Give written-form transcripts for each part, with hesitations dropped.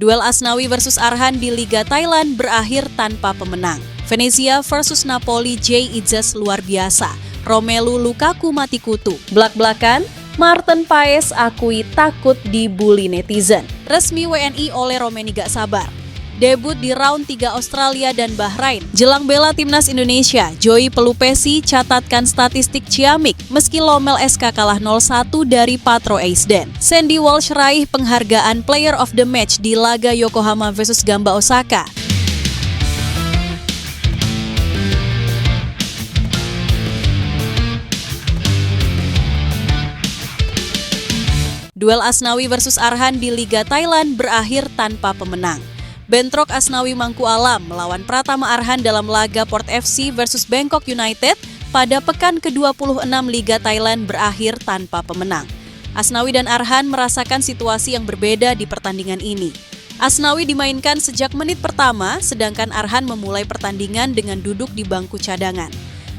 Duel Asnawi versus Arhan di Liga Thailand berakhir tanpa pemenang. Venezia versus Napoli, Jay Itzes luar biasa. Romelu Lukaku mati kutu. Blak-blakan, Maarten Paes akui takut dibully netizen. Resmi WNI oleh Romeni gak sabar. Debut di round 3 Australia dan Bahrain. Jelang bela timnas Indonesia, Joey Pelupesi catatkan statistik ciamik meski Lomel SK kalah 0-1 dari Patro Eisden. Sandy Walsh raih penghargaan Player of the Match di laga Yokohama versus Gamba Osaka. Duel Asnawi versus Arhan di Liga Thailand berakhir tanpa pemenang. Bentrok Asnawi Mangku Alam melawan Pratama Arhan dalam laga Port FC versus Bangkok United pada pekan ke-26 Liga Thailand berakhir tanpa pemenang. Asnawi dan Arhan merasakan situasi yang berbeda di pertandingan ini. Asnawi dimainkan sejak menit pertama, sedangkan Arhan memulai pertandingan dengan duduk di bangku cadangan.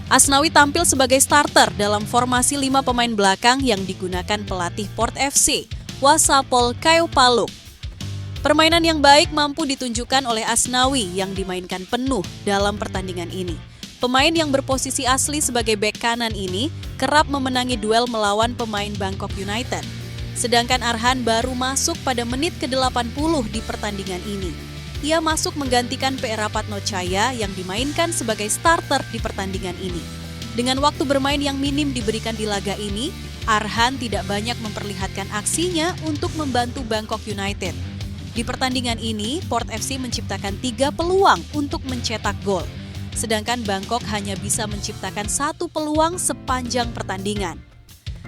Asnawi tampil sebagai starter dalam formasi 5 pemain belakang yang digunakan pelatih Port FC, Wasapol Kaiopaluk. Permainan yang baik mampu ditunjukkan oleh Asnawi yang dimainkan penuh dalam pertandingan ini. Pemain yang berposisi asli sebagai bek kanan ini kerap memenangi duel melawan pemain Bangkok United. Sedangkan Arhan baru masuk pada menit ke-80 di pertandingan ini. Ia masuk menggantikan PR Patnocaya yang dimainkan sebagai starter di pertandingan ini. Dengan waktu bermain yang minim diberikan di laga ini, Arhan tidak banyak memperlihatkan aksinya untuk membantu Bangkok United. Di pertandingan ini, Port FC menciptakan 3 peluang untuk mencetak gol. Sedangkan Bangkok hanya bisa menciptakan 1 peluang sepanjang pertandingan.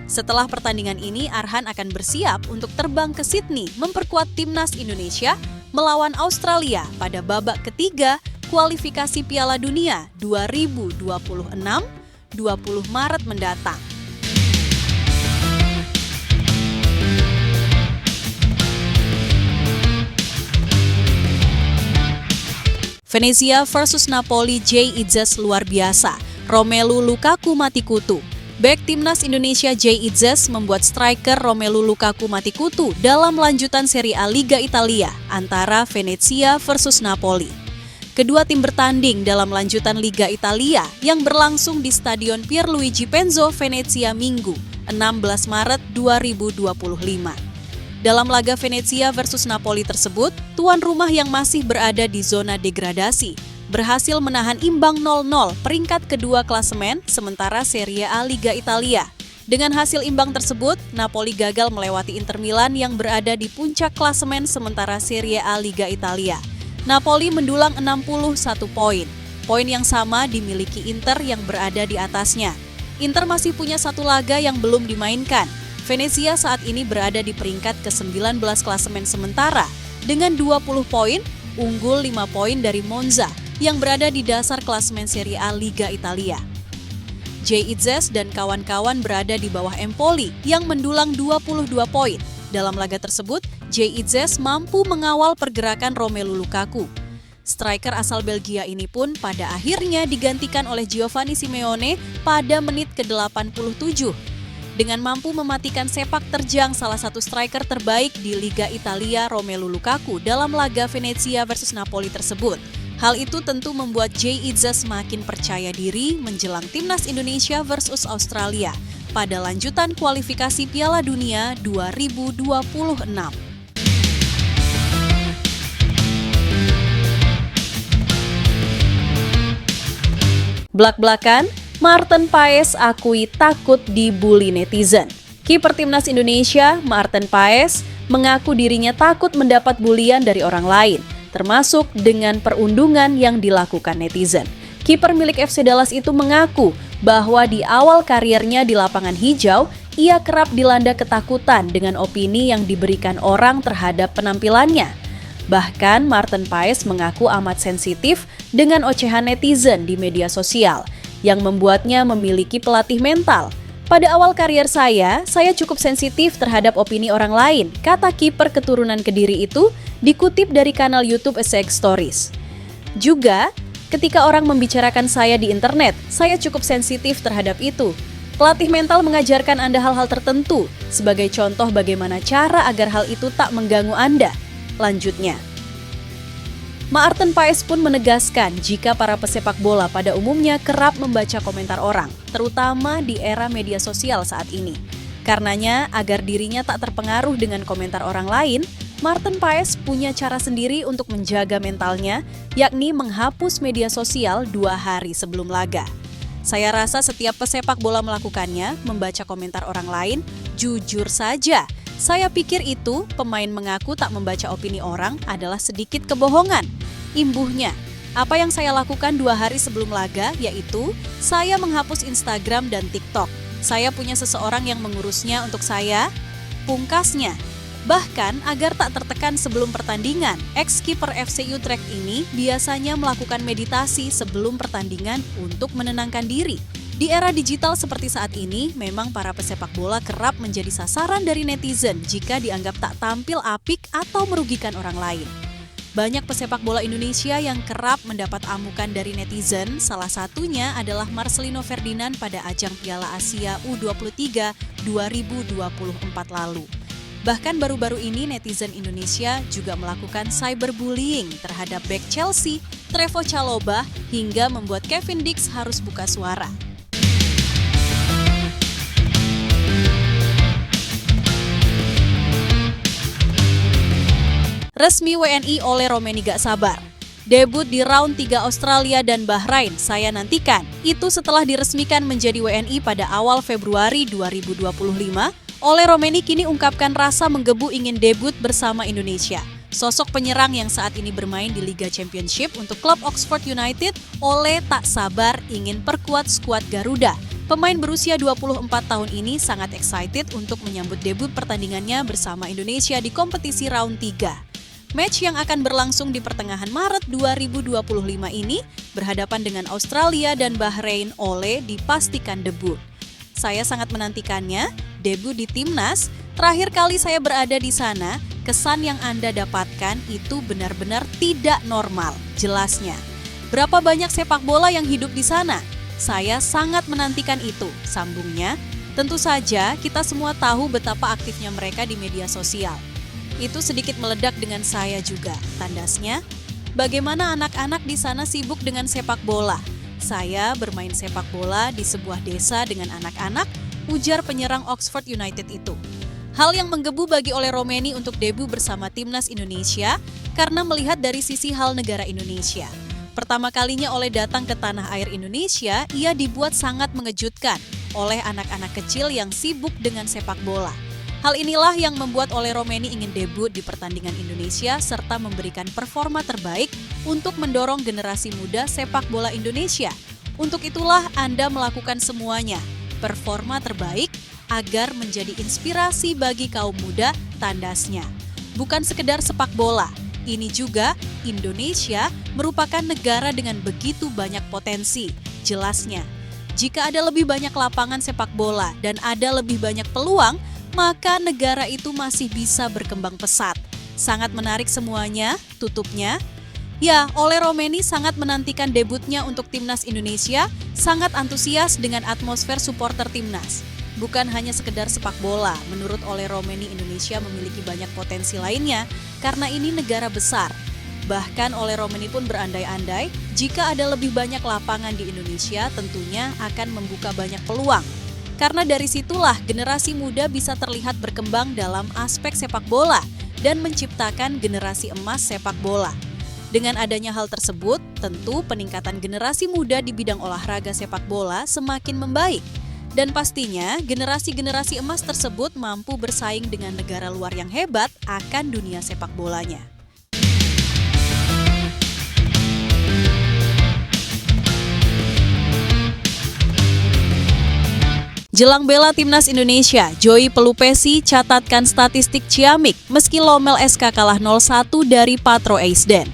Setelah pertandingan ini, Arhan akan bersiap untuk terbang ke Sydney memperkuat timnas Indonesia melawan Australia pada babak ketiga kualifikasi Piala Dunia 2026 20 Maret mendatang. Venezia versus Napoli, Jay Itzes luar biasa. Romelu Lukaku mati kutu. Bek timnas Indonesia Jay Itzes membuat striker Romelu Lukaku mati kutu dalam lanjutan Serie A Liga Italia antara Venezia versus Napoli. Kedua tim bertanding dalam lanjutan Liga Italia yang berlangsung di Stadion Pierluigi Penzo, Venezia Minggu, 16 Maret 2025. Dalam laga Venezia versus Napoli tersebut, tuan rumah yang masih berada di zona degradasi berhasil menahan imbang 0-0 peringkat kedua klasemen sementara Serie A Liga Italia. Dengan hasil imbang tersebut, Napoli gagal melewati Inter Milan yang berada di puncak klasemen sementara Serie A Liga Italia. Napoli mendulang 61 poin. Poin yang sama dimiliki Inter yang berada di atasnya. Inter masih punya 1 laga yang belum dimainkan. Venezia saat ini berada di peringkat ke-19 klasemen sementara dengan 20 poin, unggul 5 poin dari Monza yang berada di dasar klasemen Serie A Liga Italia. Jay Itzes dan kawan-kawan berada di bawah Empoli yang mendulang 22 poin. Dalam laga tersebut, Jay Itzes mampu mengawal pergerakan Romelu Lukaku. Striker asal Belgia ini pun pada akhirnya digantikan oleh Giovanni Simeone pada menit ke-87. Dengan mampu mematikan sepak terjang salah satu striker terbaik di Liga Italia Romelu Lukaku dalam laga Venezia versus Napoli tersebut. Hal itu tentu membuat Jay Itzes makin percaya diri menjelang timnas Indonesia versus Australia pada lanjutan kualifikasi Piala Dunia 2026. Blak-blakan, Maarten Paes akui takut dibully netizen. Kiper timnas Indonesia, Maarten Paes, mengaku dirinya takut mendapat bulian dari orang lain, termasuk dengan perundungan yang dilakukan netizen. Kiper milik FC Dallas itu mengaku bahwa di awal karirnya di lapangan hijau, ia kerap dilanda ketakutan dengan opini yang diberikan orang terhadap penampilannya. Bahkan Maarten Paes mengaku amat sensitif dengan ocehan netizen di media sosial, yang membuatnya memiliki pelatih mental. Pada awal karier saya cukup sensitif terhadap opini orang lain, kata kiper keturunan Kediri itu dikutip dari kanal YouTube Essex Stories. Juga, ketika orang membicarakan saya di internet, saya cukup sensitif terhadap itu. Pelatih mental mengajarkan Anda hal-hal tertentu, sebagai contoh bagaimana cara agar hal itu tak mengganggu Anda. lanjutnya. Maarten Paes pun menegaskan jika para pesepak bola pada umumnya kerap membaca komentar orang, terutama di era media sosial saat ini. Karenanya, agar dirinya tak terpengaruh dengan komentar orang lain, Maarten Paes punya cara sendiri untuk menjaga mentalnya, yakni menghapus media sosial 2 hari sebelum laga. Saya rasa setiap pesepak bola melakukannya, membaca komentar orang lain, jujur saja. Saya pikir itu, pemain mengaku tak membaca opini orang adalah sedikit kebohongan. Imbuhnya, apa yang saya lakukan 2 hari sebelum laga, yaitu saya menghapus Instagram dan TikTok. Saya punya seseorang yang mengurusnya untuk saya. Pungkasnya, bahkan agar tak tertekan sebelum pertandingan, ex-kiper FC Utrecht ini biasanya melakukan meditasi sebelum pertandingan untuk menenangkan diri. Di era digital seperti saat ini, memang para pesepak bola kerap menjadi sasaran dari netizen jika dianggap tak tampil apik atau merugikan orang lain. Banyak pesepak bola Indonesia yang kerap mendapat amukan dari netizen, salah satunya adalah Marcelino Ferdinand pada ajang Piala Asia U23 2024 lalu. Bahkan baru-baru ini netizen Indonesia juga melakukan cyberbullying terhadap bek Chelsea, Trevoh Chalobah, hingga membuat Kevin Dix harus buka suara. Resmi WNI oleh Romeni gak sabar. Debut di round 3 Australia dan Bahrain saya nantikan. Itu setelah diresmikan menjadi WNI pada awal Februari 2025, oleh Romeni kini ungkapkan rasa menggebu ingin debut bersama Indonesia. Sosok penyerang yang saat ini bermain di Liga Championship untuk klub Oxford United, Ole tak sabar ingin perkuat skuad Garuda. Pemain berusia 24 tahun ini sangat excited untuk menyambut debut pertandingannya bersama Indonesia di kompetisi round 3. Match yang akan berlangsung di pertengahan Maret 2025 ini berhadapan dengan Australia dan Bahrain. Ole dipastikan debut. Saya sangat menantikannya, debut di timnas. Terakhir kali saya berada di sana, kesan yang Anda dapatkan itu benar-benar tidak normal, jelasnya. Berapa banyak sepak bola yang hidup di sana? Saya sangat menantikan itu, sambungnya. Tentu saja kita semua tahu betapa aktifnya mereka di media sosial. Itu sedikit meledak dengan saya juga, tandasnya. Bagaimana anak-anak di sana sibuk dengan sepak bola? Saya bermain sepak bola di sebuah desa dengan anak-anak, ujar penyerang Oxford United itu. Hal yang menggebu bagi Ole Romeni untuk debut bersama timnas Indonesia karena melihat dari sisi hal negara Indonesia. Pertama kalinya Ole datang ke tanah air Indonesia, ia dibuat sangat mengejutkan oleh anak-anak kecil yang sibuk dengan sepak bola. Hal inilah yang membuat Ole Romeni ingin debut di pertandingan Indonesia serta memberikan performa terbaik untuk mendorong generasi muda sepak bola Indonesia. Untuk itulah Anda melakukan semuanya, performa terbaik agar menjadi inspirasi bagi kaum muda, tandasnya. Bukan sekedar sepak bola, ini juga Indonesia merupakan negara dengan begitu banyak potensi, jelasnya. Jika ada lebih banyak lapangan sepak bola dan ada lebih banyak peluang, maka negara itu masih bisa berkembang pesat. Sangat menarik semuanya, tutupnya. Ya, Ole Romeni sangat menantikan debutnya untuk timnas Indonesia, sangat antusias dengan atmosfer supporter timnas. Bukan hanya sekedar sepak bola, menurut Ole Romeni Indonesia memiliki banyak potensi lainnya karena ini negara besar. Bahkan Ole Romeni pun berandai-andai, jika ada lebih banyak lapangan di Indonesia tentunya akan membuka banyak peluang. Karena dari situlah generasi muda bisa terlihat berkembang dalam aspek sepak bola dan menciptakan generasi emas sepak bola. Dengan adanya hal tersebut, tentu peningkatan generasi muda di bidang olahraga sepak bola semakin membaik. Dan pastinya generasi-generasi emas tersebut mampu bersaing dengan negara luar yang hebat akan dunia sepak bolanya. Jelang bela timnas Indonesia, Joey Pelupesi catatkan statistik ciamik meski Lommel SK kalah 0-1 dari Patro Eisden.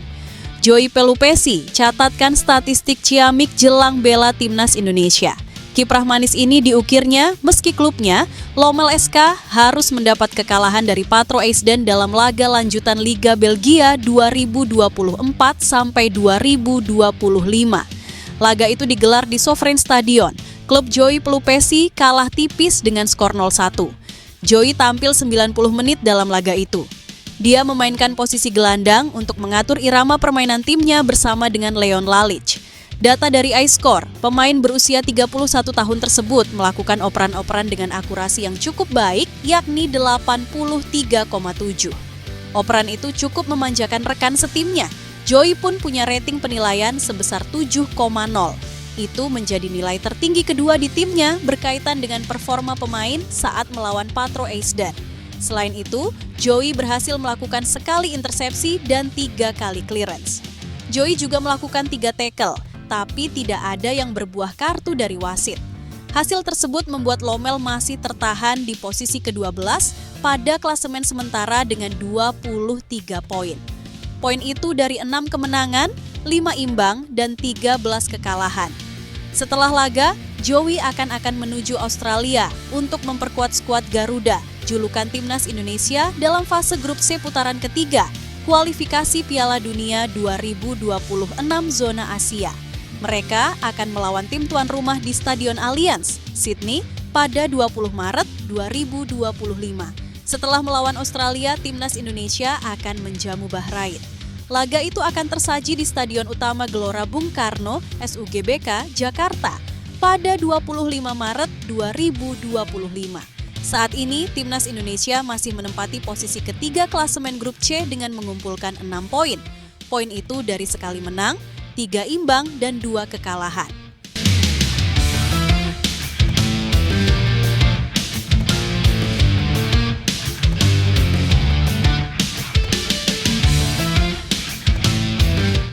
Joey Pelupesi catatkan statistik ciamik jelang bela timnas Indonesia. Kiprah manis ini diukirnya meski klubnya, Lommel SK harus mendapat kekalahan dari Patro Eisden dalam laga lanjutan Liga Belgia 2024-2025. Laga itu digelar di Sovereign Stadion. Klub Joey Pelupesi kalah tipis dengan skor 0-1. Joey tampil 90 menit dalam laga itu. Dia memainkan posisi gelandang untuk mengatur irama permainan timnya bersama dengan Leon Lalic. Data dari iScore, pemain berusia 31 tahun tersebut melakukan operan-operan dengan akurasi yang cukup baik, yakni 83,7. Operan itu cukup memanjakan rekan setimnya. Joey pun punya rating penilaian sebesar 7,0. Itu menjadi nilai tertinggi kedua di timnya berkaitan dengan performa pemain saat melawan Patro Eisden. Selain itu, Joey berhasil melakukan sekali intersepsi dan 3 kali clearance. Joey juga melakukan 3 tackle, tapi tidak ada yang berbuah kartu dari wasit. Hasil tersebut membuat Lomel masih tertahan di posisi ke-12 pada klasemen sementara dengan 23 poin. Poin itu dari 6 kemenangan, 5 imbang, dan 13 kekalahan. Setelah laga, Joey akan menuju Australia untuk memperkuat skuad Garuda, julukan Timnas Indonesia dalam fase grup C putaran ketiga, kualifikasi Piala Dunia 2026 zona Asia. Mereka akan melawan tim tuan rumah di Stadion Allianz, Sydney, pada 20 Maret 2025. Setelah melawan Australia, Timnas Indonesia akan menjamu Bahrain. Laga itu akan tersaji di Stadion Utama Gelora Bung Karno, SUGBK, Jakarta, pada 25 Maret 2025. Saat ini, Timnas Indonesia masih menempati posisi ketiga klasemen grup C dengan mengumpulkan 6 poin. Poin itu dari sekali menang, 3 imbang, dan 2 kekalahan.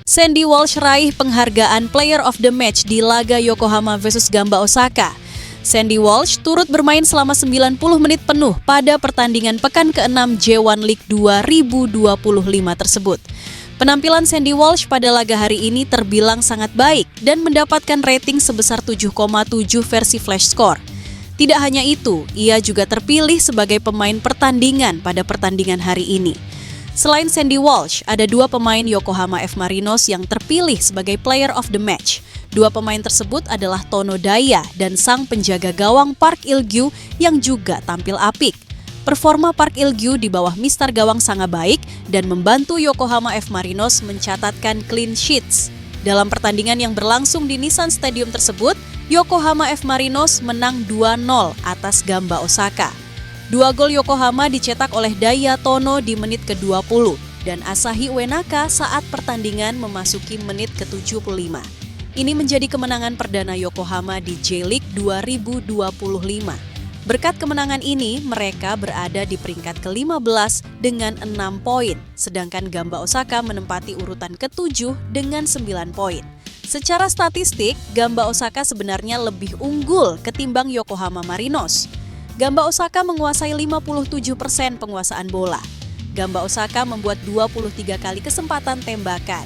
Sandy Walsh raih penghargaan Player of the Match di laga Yokohama vs Gamba Osaka. Sandy Walsh turut bermain selama 90 menit penuh pada pertandingan pekan ke-6 J1 League 2025 tersebut. Penampilan Sandy Walsh pada laga hari ini terbilang sangat baik dan mendapatkan rating sebesar 7,7 versi Flash Score. Tidak hanya itu, ia juga terpilih sebagai pemain pertandingan pada pertandingan hari ini. Selain Sandy Walsh, ada 2 pemain Yokohama F. Marinos yang terpilih sebagai Player of the Match. 2 pemain tersebut adalah Tono Daya dan sang penjaga gawang Park Il-gyu yang juga tampil apik. Performa Park Il-gyu di bawah mister gawang sangat baik dan membantu Yokohama F. Marinos mencatatkan clean sheets. Dalam pertandingan yang berlangsung di Nissan Stadium tersebut, Yokohama F. Marinos menang 2-0 atas Gamba Osaka. 2 gol Yokohama dicetak oleh Daya Tono di menit ke-20 dan Asahi Uenaka saat pertandingan memasuki menit ke-75. Ini menjadi kemenangan perdana Yokohama di J-League 2025. Berkat kemenangan ini, mereka berada di peringkat ke-15 dengan 6 poin, sedangkan Gamba Osaka menempati urutan ke-7 dengan 9 poin. Secara statistik, Gamba Osaka sebenarnya lebih unggul ketimbang Yokohama Marinos. Gamba Osaka menguasai 57% penguasaan bola. Gamba Osaka membuat 23 kali kesempatan tembakan.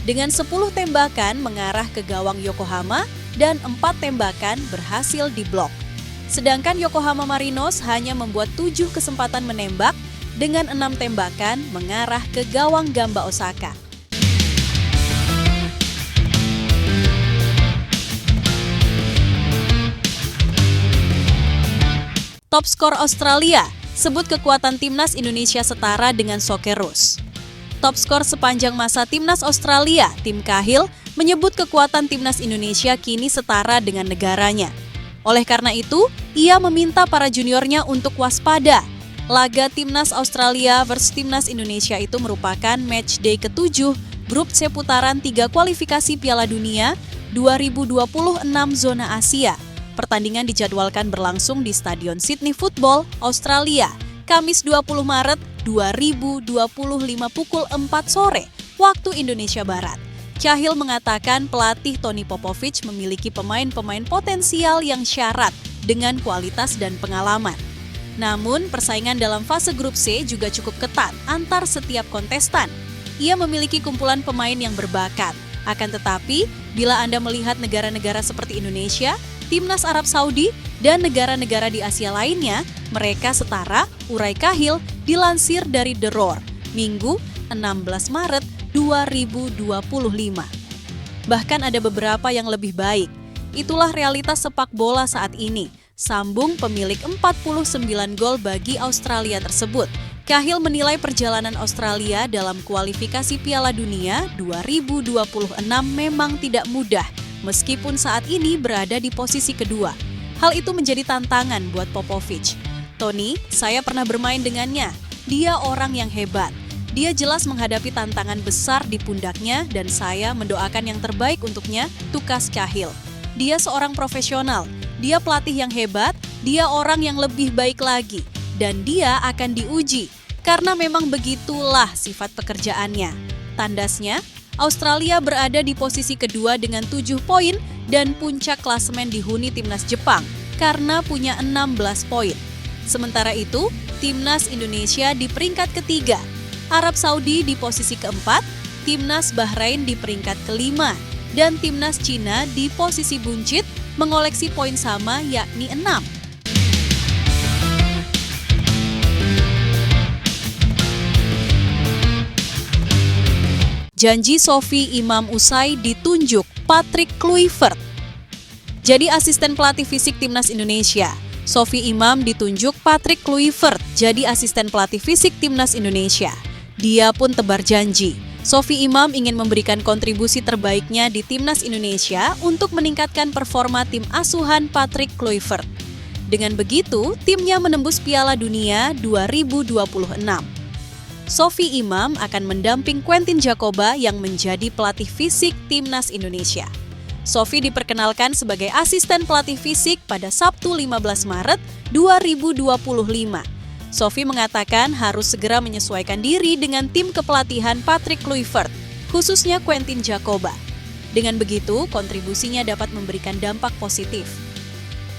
Dengan 10 tembakan mengarah ke gawang Yokohama dan 4 tembakan berhasil diblok. Sedangkan Yokohama Marinos hanya membuat 7 kesempatan menembak dengan 6 tembakan mengarah ke gawang Gamba Osaka. Top skor Australia, sebut kekuatan Timnas Indonesia setara dengan Socceroos. Top skor sepanjang masa Timnas Australia, Tim Cahill, menyebut kekuatan Timnas Indonesia kini setara dengan negaranya. Oleh karena itu, ia meminta para juniornya untuk waspada. Laga Timnas Australia versus Timnas Indonesia itu merupakan match day ke-7 grup C putaran 3 kualifikasi Piala Dunia 2026 zona Asia. Pertandingan dijadwalkan berlangsung di Stadion Sydney Football, Australia, Kamis 20 Maret 2025 pukul 4 sore, waktu Indonesia Barat. Cahill mengatakan pelatih Tony Popovic memiliki pemain-pemain potensial yang syarat dengan kualitas dan pengalaman. Namun, persaingan dalam fase grup C juga cukup ketat antar setiap kontestan. Ia memiliki kumpulan pemain yang berbakat. Akan tetapi, bila Anda melihat negara-negara seperti Indonesia, Timnas Arab Saudi, dan negara-negara di Asia lainnya, mereka setara, urai Cahill, dilansir dari The Roar, Minggu 16 Maret 2025. Bahkan ada beberapa yang lebih baik. Itulah realitas sepak bola saat ini, sambung pemilik 49 gol bagi Australia tersebut. Cahill menilai perjalanan Australia dalam kualifikasi Piala Dunia 2026 memang tidak mudah, meskipun saat ini berada di posisi kedua. Hal itu menjadi tantangan buat Popovich. "Tony, saya pernah bermain dengannya. Dia orang yang hebat. Dia jelas menghadapi tantangan besar di pundaknya dan saya mendoakan yang terbaik untuknya," tukas Cahill. "Dia seorang profesional, dia pelatih yang hebat, dia orang yang lebih baik lagi, dan dia akan diuji, karena memang begitulah sifat pekerjaannya." Tandasnya, Australia berada di posisi kedua dengan 7 poin dan puncak klasemen dihuni timnas Jepang karena punya 16 poin. Sementara itu, timnas Indonesia di peringkat ketiga, Arab Saudi di posisi keempat, timnas Bahrain di peringkat kelima, dan timnas Cina di posisi buncit mengoleksi poin sama yakni 6. Janji Sophie Imam usai ditunjuk Patrick Kluivert. Jadi asisten pelatih fisik timnas Indonesia, Sophie Imam ditunjuk Patrick Kluivert jadi asisten pelatih fisik timnas Indonesia. Dia pun tebar janji. Sophie Imam ingin memberikan kontribusi terbaiknya di timnas Indonesia untuk meningkatkan performa tim asuhan Patrick Kluivert. Dengan begitu, timnya menembus Piala Dunia 2026. Sophie Imam akan mendamping Quentin Djapova yang menjadi pelatih fisik timnas Indonesia. Sophie diperkenalkan sebagai asisten pelatih fisik pada Sabtu 15 Maret 2025. Sophie mengatakan harus segera menyesuaikan diri dengan tim kepelatihan Patrick Kluivert, khususnya Quentin Djapova. Dengan begitu, kontribusinya dapat memberikan dampak positif.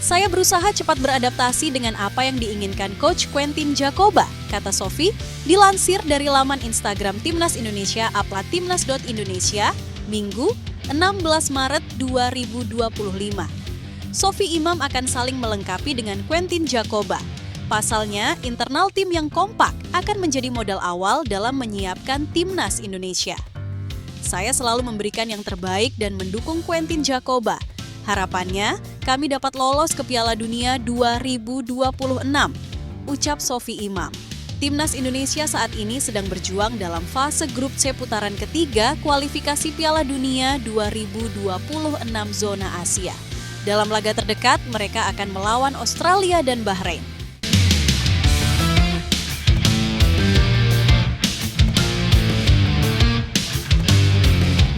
"Saya berusaha cepat beradaptasi dengan apa yang diinginkan Coach Quentin Djapova," kata Sophie, dilansir dari laman Instagram Timnas Indonesia @timnas.indonesia, Minggu, 16 Maret 2025. Sophie Imam akan saling melengkapi dengan Quentin Djapova. Pasalnya, internal tim yang kompak akan menjadi modal awal dalam menyiapkan Timnas Indonesia. "Saya selalu memberikan yang terbaik dan mendukung Quentin Djapova. Harapannya, kami dapat lolos ke Piala Dunia 2026, ucap Sophie Imam. Timnas Indonesia saat ini sedang berjuang dalam fase grup C putaran ketiga kualifikasi Piala Dunia 2026 zona Asia. Dalam laga terdekat, mereka akan melawan Australia dan Bahrain.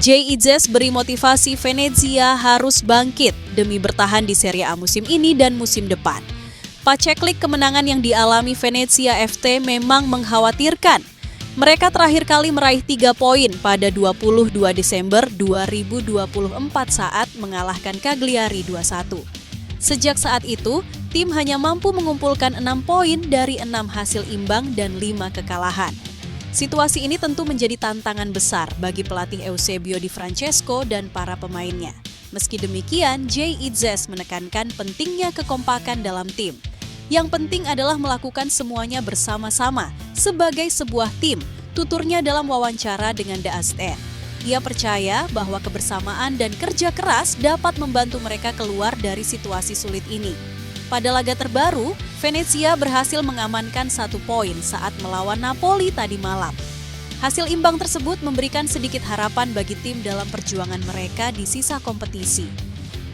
Jay Itzes beri motivasi Venezia harus bangkit demi bertahan di Serie A musim ini dan musim depan. Paceklik kemenangan yang dialami Venezia FC memang mengkhawatirkan. Mereka terakhir kali meraih 3 poin pada 22 Desember 2024 saat mengalahkan Cagliari 2-1. Sejak saat itu, tim hanya mampu mengumpulkan 6 poin dari 6 hasil imbang dan 5 kekalahan. Situasi ini tentu menjadi tantangan besar bagi pelatih Eusebio Di Francesco dan para pemainnya. Meski demikian, Jay Itzes menekankan pentingnya kekompakan dalam tim. Yang penting adalah melakukan semuanya bersama-sama sebagai sebuah tim, tuturnya dalam wawancara dengan The ASN. Ia percaya bahwa kebersamaan dan kerja keras dapat membantu mereka keluar dari situasi sulit ini. Pada laga terbaru, Venezia berhasil mengamankan 1 poin saat melawan Napoli tadi malam. Hasil imbang tersebut memberikan sedikit harapan bagi tim dalam perjuangan mereka di sisa kompetisi.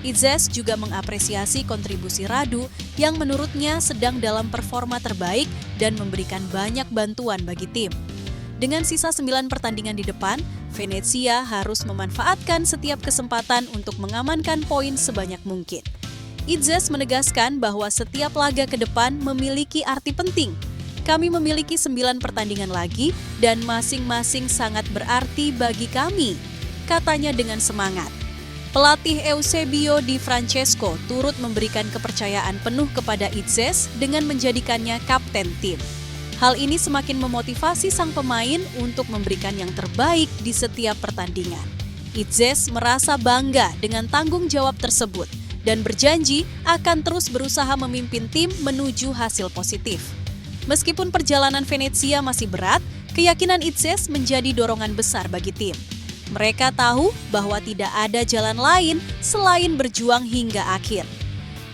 Itzes juga mengapresiasi kontribusi Radu yang menurutnya sedang dalam performa terbaik dan memberikan banyak bantuan bagi tim. Dengan sisa 9 pertandingan di depan, Venezia harus memanfaatkan setiap kesempatan untuk mengamankan poin sebanyak mungkin. Itzes menegaskan bahwa setiap laga ke depan memiliki arti penting. "Kami memiliki 9 pertandingan lagi dan masing-masing sangat berarti bagi kami," katanya dengan semangat. Pelatih Eusebio Di Francesco turut memberikan kepercayaan penuh kepada Itzes dengan menjadikannya kapten tim. Hal ini semakin memotivasi sang pemain untuk memberikan yang terbaik di setiap pertandingan. Itzes merasa bangga dengan tanggung jawab tersebut dan berjanji akan terus berusaha memimpin tim menuju hasil positif. Meskipun perjalanan Venezia masih berat, keyakinan Itzes menjadi dorongan besar bagi tim. Mereka tahu bahwa tidak ada jalan lain selain berjuang hingga akhir.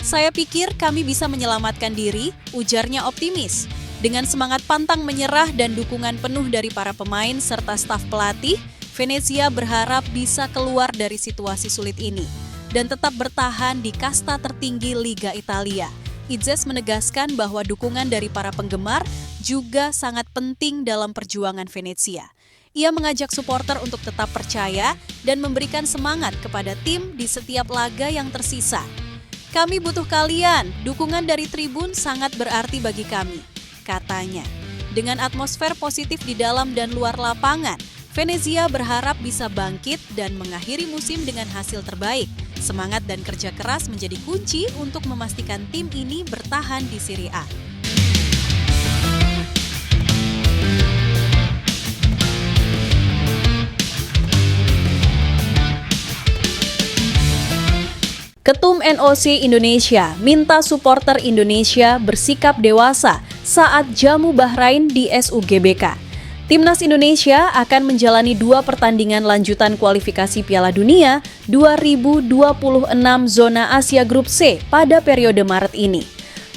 "Saya pikir kami bisa menyelamatkan diri," ujarnya optimis. Dengan semangat pantang menyerah dan dukungan penuh dari para pemain serta staf pelatih, Venezia berharap bisa keluar dari situasi sulit ini dan tetap bertahan di kasta tertinggi Liga Italia. Idzes menegaskan bahwa dukungan dari para penggemar juga sangat penting dalam perjuangan Venezia. Ia mengajak supporter untuk tetap percaya dan memberikan semangat kepada tim di setiap laga yang tersisa. "Kami butuh kalian, dukungan dari tribun sangat berarti bagi kami," katanya. Dengan atmosfer positif di dalam dan luar lapangan, Venezia berharap bisa bangkit dan mengakhiri musim dengan hasil terbaik. Semangat dan kerja keras menjadi kunci untuk memastikan tim ini bertahan di Serie A. Ketum NOC Indonesia minta supporter Indonesia bersikap dewasa saat jamu Bahrain di SUGBK. Timnas Indonesia akan menjalani 2 pertandingan lanjutan kualifikasi Piala Dunia 2026 zona Asia Grup C pada periode Maret ini.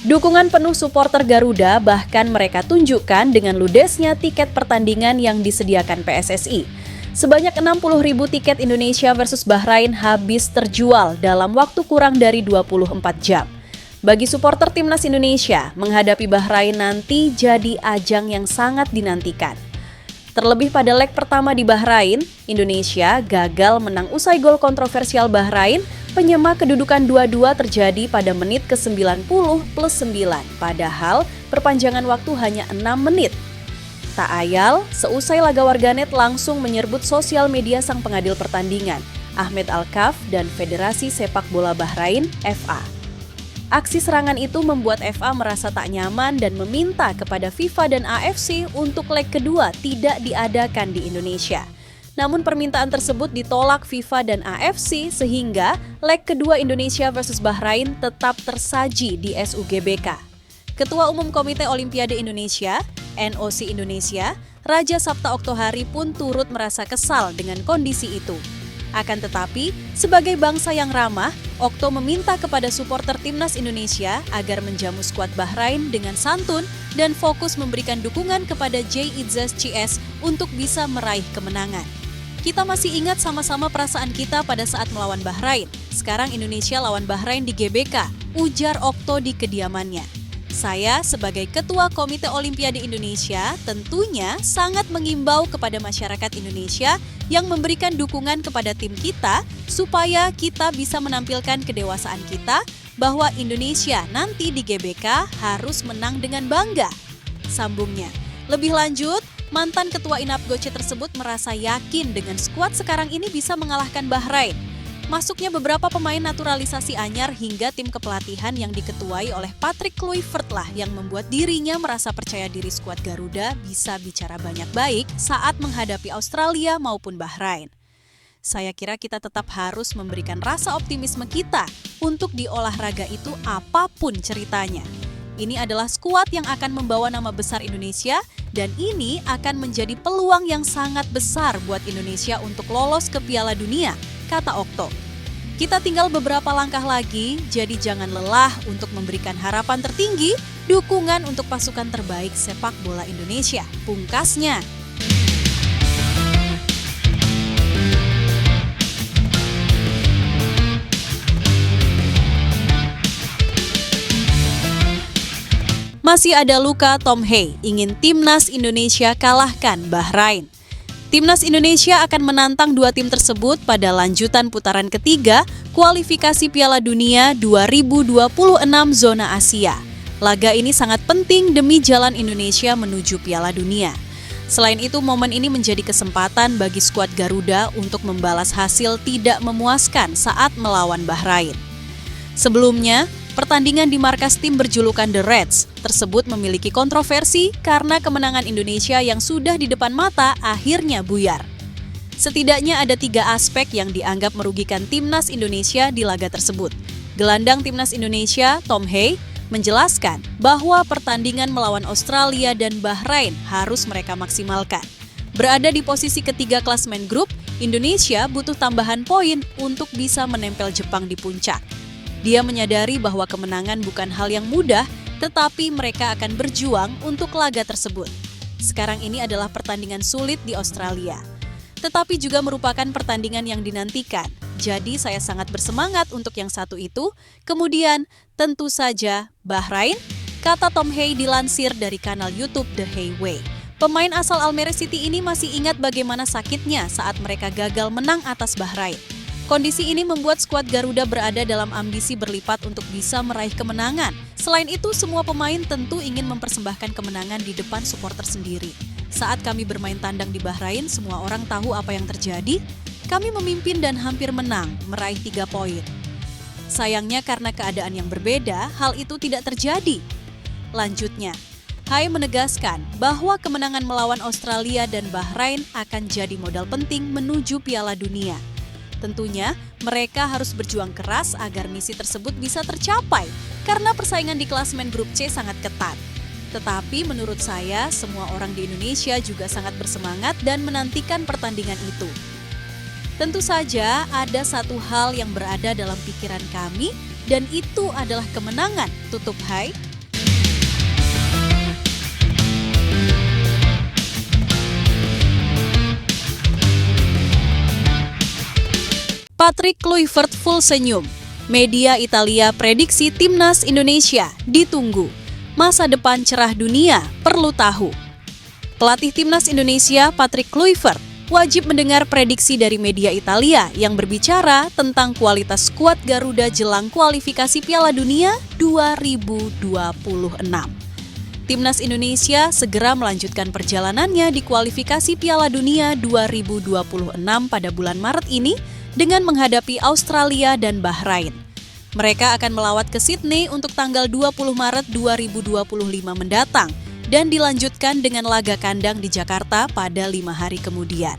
Dukungan penuh supporter Garuda bahkan mereka tunjukkan dengan ludesnya tiket pertandingan yang disediakan PSSI. Sebanyak 60.000 tiket Indonesia versus Bahrain habis terjual dalam waktu kurang dari 24 jam. Bagi supporter Timnas Indonesia, menghadapi Bahrain nanti jadi ajang yang sangat dinantikan. Terlebih pada leg pertama di Bahrain, Indonesia gagal menang usai gol kontroversial Bahrain, penyemak kedudukan 2-2 terjadi pada menit ke-90 plus 9, padahal perpanjangan waktu hanya 6 menit. Tak ayal, seusai laga warganet langsung menyerbu sosial media sang pengadil pertandingan, Ahmed Al-Kaf dan Federasi Sepak Bola Bahrain, FA. Aksi serangan itu membuat FA merasa tak nyaman dan meminta kepada FIFA dan AFC untuk leg kedua tidak diadakan di Indonesia. Namun permintaan tersebut ditolak FIFA dan AFC sehingga leg kedua Indonesia versus Bahrain tetap tersaji di SUGBK. Ketua Umum Komite Olimpiade Indonesia, NOC Indonesia, Raja Sabta Oktohari pun turut merasa kesal dengan kondisi itu. Akan tetapi, sebagai bangsa yang ramah, Okto meminta kepada supporter Timnas Indonesia agar menjamu skuad Bahrain dengan santun dan fokus memberikan dukungan kepada J. Idzes CS untuk bisa meraih kemenangan. "Kita masih ingat sama-sama perasaan kita pada saat melawan Bahrain. Sekarang Indonesia lawan Bahrain di GBK," ujar Okto di kediamannya. "Saya sebagai Ketua Komite Olimpiade Indonesia tentunya sangat mengimbau kepada masyarakat Indonesia yang memberikan dukungan kepada tim kita supaya kita bisa menampilkan kedewasaan kita bahwa Indonesia nanti di GBK harus menang dengan bangga," sambungnya. Lebih lanjut, mantan Ketua INAPGOC tersebut merasa yakin dengan skuad sekarang ini bisa mengalahkan Bahrain. Masuknya beberapa pemain naturalisasi anyar hingga tim kepelatihan yang diketuai oleh Patrick Kluivert lah yang membuat dirinya merasa percaya diri skuad Garuda bisa bicara banyak baik saat menghadapi Australia maupun Bahrain. "Saya kira kita tetap harus memberikan rasa optimisme kita untuk di olahraga itu apapun ceritanya. Ini adalah skuad yang akan membawa nama besar Indonesia dan ini akan menjadi peluang yang sangat besar buat Indonesia untuk lolos ke Piala Dunia," kata Okto. "Kita tinggal beberapa langkah lagi, jadi jangan lelah untuk memberikan harapan tertinggi, dukungan untuk pasukan terbaik sepak bola Indonesia," pungkasnya. Masih ada luka Tom Hey ingin Timnas Indonesia kalahkan Bahrain. Timnas Indonesia akan menantang 2 tim tersebut pada lanjutan putaran ketiga kualifikasi Piala Dunia 2026 zona Asia. Laga ini sangat penting demi jalan Indonesia menuju Piala Dunia. Selain itu, momen ini menjadi kesempatan bagi skuad Garuda untuk membalas hasil tidak memuaskan saat melawan Bahrain. Sebelumnya, pertandingan di markas tim berjulukan The Reds tersebut memiliki kontroversi karena kemenangan Indonesia yang sudah di depan mata akhirnya buyar. Setidaknya ada 3 aspek yang dianggap merugikan Timnas Indonesia di laga tersebut. Gelandang Timnas Indonesia, Tom Hey, menjelaskan bahwa pertandingan melawan Australia dan Bahrain harus mereka maksimalkan. Berada di posisi ketiga klasemen grup, Indonesia butuh tambahan poin untuk bisa menempel Jepang di puncak. Dia menyadari bahwa kemenangan bukan hal yang mudah tetapi mereka akan berjuang untuk laga tersebut. Sekarang ini adalah pertandingan sulit di Australia, tetapi juga merupakan pertandingan yang dinantikan. Jadi saya sangat bersemangat untuk yang satu itu. Kemudian tentu saja Bahrain, kata Tom Hay dilansir dari kanal YouTube The Hay Way. Pemain asal Almere City ini masih ingat bagaimana sakitnya saat mereka gagal menang atas Bahrain. Kondisi ini membuat skuad Garuda berada dalam ambisi berlipat untuk bisa meraih kemenangan. Selain itu, semua pemain tentu ingin mempersembahkan kemenangan di depan supporter sendiri. Saat kami bermain tandang di Bahrain, semua orang tahu apa yang terjadi. Kami memimpin dan hampir menang, meraih 3 poin. Sayangnya karena keadaan yang berbeda, hal itu tidak terjadi. Lanjutnya, Hay menegaskan bahwa kemenangan melawan Australia dan Bahrain akan jadi modal penting menuju Piala Dunia. Tentunya, mereka harus berjuang keras agar misi tersebut bisa tercapai karena persaingan di klasemen grup C sangat ketat. Tetapi menurut saya, semua orang di Indonesia juga sangat bersemangat dan menantikan pertandingan itu. Tentu saja ada satu hal yang berada dalam pikiran kami dan itu adalah kemenangan, tutup Hay. Patrick Kluivert full senyum. Media Italia prediksi timnas Indonesia ditunggu. Masa depan cerah dunia perlu tahu. Pelatih timnas Indonesia Patrick Kluivert wajib mendengar prediksi dari media Italia yang berbicara tentang kualitas skuad Garuda jelang kualifikasi Piala Dunia 2026. Timnas Indonesia segera melanjutkan perjalanannya di kualifikasi Piala Dunia 2026 pada bulan Maret ini dengan menghadapi Australia dan Bahrain. Mereka akan melawat ke Sydney untuk tanggal 20 Maret 2025 mendatang dan dilanjutkan dengan laga kandang di Jakarta pada 5 hari kemudian.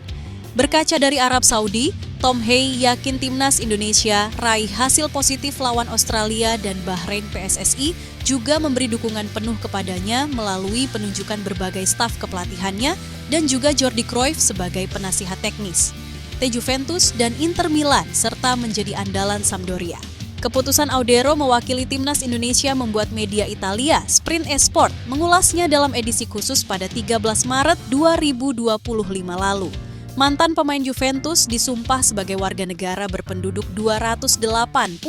Berkaca dari Arab Saudi, Tom Hay yakin timnas Indonesia raih hasil positif lawan Australia dan Bahrain. PSSI juga memberi dukungan penuh kepadanya melalui penunjukan berbagai staf kepelatihannya dan juga Jordi Cruyff sebagai penasihat teknis. Juventus dan Inter Milan serta menjadi andalan Sampdoria. Keputusan Audero mewakili timnas Indonesia membuat media Italia, Sprint Esport, mengulasnya dalam edisi khusus pada 13 Maret 2025 lalu. Mantan pemain Juventus disumpah sebagai warga negara berpenduduk 281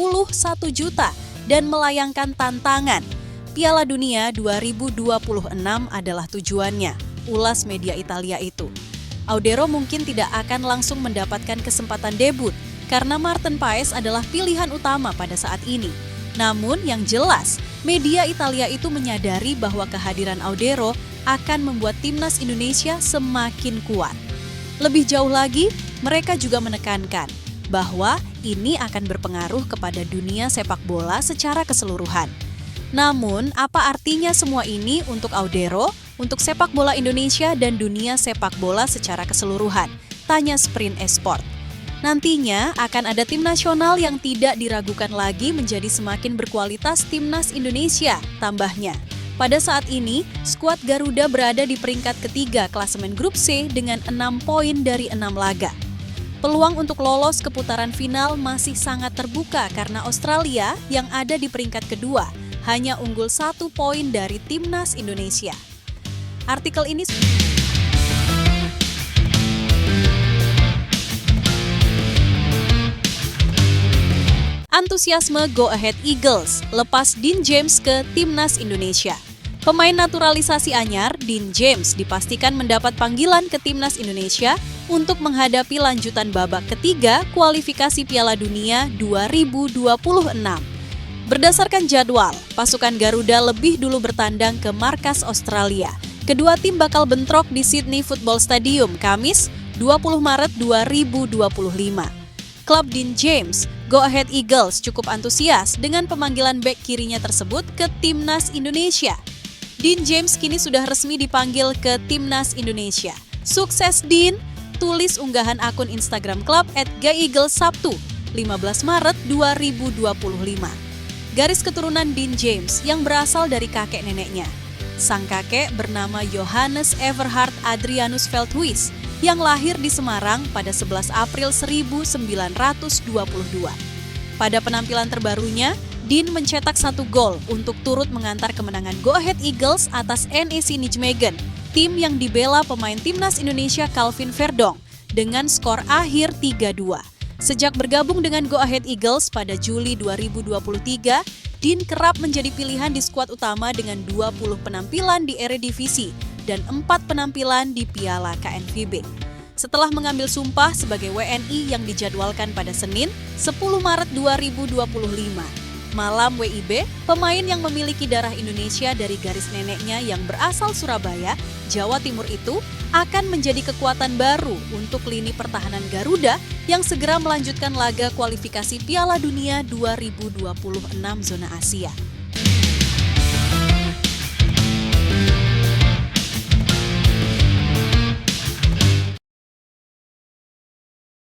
juta dan melayangkan tantangan. Piala Dunia 2026 adalah tujuannya, ulas media Italia itu. Audero mungkin tidak akan langsung mendapatkan kesempatan debut karena Martin Paes adalah pilihan utama pada saat ini. Namun yang jelas, media Italia itu menyadari bahwa kehadiran Audero akan membuat timnas Indonesia semakin kuat. Lebih jauh lagi, mereka juga menekankan bahwa ini akan berpengaruh kepada dunia sepak bola secara keseluruhan. Namun, apa artinya semua ini untuk Audero, untuk sepak bola Indonesia dan dunia sepak bola secara keseluruhan? Tanya Sprint Esport. Nantinya akan ada tim nasional yang tidak diragukan lagi menjadi semakin berkualitas timnas Indonesia, tambahnya. Pada saat ini, skuad Garuda berada di peringkat ketiga klasemen grup C dengan 6 poin dari 6 laga. Peluang untuk lolos ke putaran final masih sangat terbuka karena Australia yang ada di peringkat kedua hanya unggul 1 poin dari timnas Indonesia. Artikel ini antusiasme Go Ahead Eagles lepas Dean James ke timnas Indonesia. Pemain naturalisasi anyar Dean James dipastikan mendapat panggilan ke timnas Indonesia untuk menghadapi lanjutan babak ketiga kualifikasi Piala Dunia 2026. Berdasarkan jadwal, pasukan Garuda lebih dulu bertandang ke markas Australia. Kedua tim bakal bentrok di Sydney Football Stadium Kamis 20 Maret 2025. Klub Dean James, Go Ahead Eagles cukup antusias dengan pemanggilan bek kirinya tersebut ke timnas Indonesia. Dean James kini sudah resmi dipanggil ke timnas Indonesia. Sukses Dean, tulis unggahan akun Instagram klub @gaeagles Sabtu 15 Maret 2025. Garis keturunan Dean James yang berasal dari kakek neneknya. Sang kakek bernama Johannes Everhard Adrianus Veldhuis yang lahir di Semarang pada 11 April 1922. Pada penampilan terbarunya, Dean mencetak 1 gol untuk turut mengantar kemenangan Go Ahead Eagles atas NEC Nijmegen, tim yang dibela pemain timnas Indonesia Calvin Verdong, dengan skor akhir 3-2. Sejak bergabung dengan Go Ahead Eagles pada Juli 2023, Dean kerap menjadi pilihan di skuad utama dengan 20 penampilan di Eredivisie dan 4 penampilan di Piala KNVB. Setelah mengambil sumpah sebagai WNI yang dijadwalkan pada Senin, 10 Maret 2025, malam WIB, pemain yang memiliki darah Indonesia dari garis neneknya yang berasal Surabaya, Jawa Timur itu akan menjadi kekuatan baru untuk lini pertahanan Garuda yang segera melanjutkan laga kualifikasi Piala Dunia 2026 zona Asia.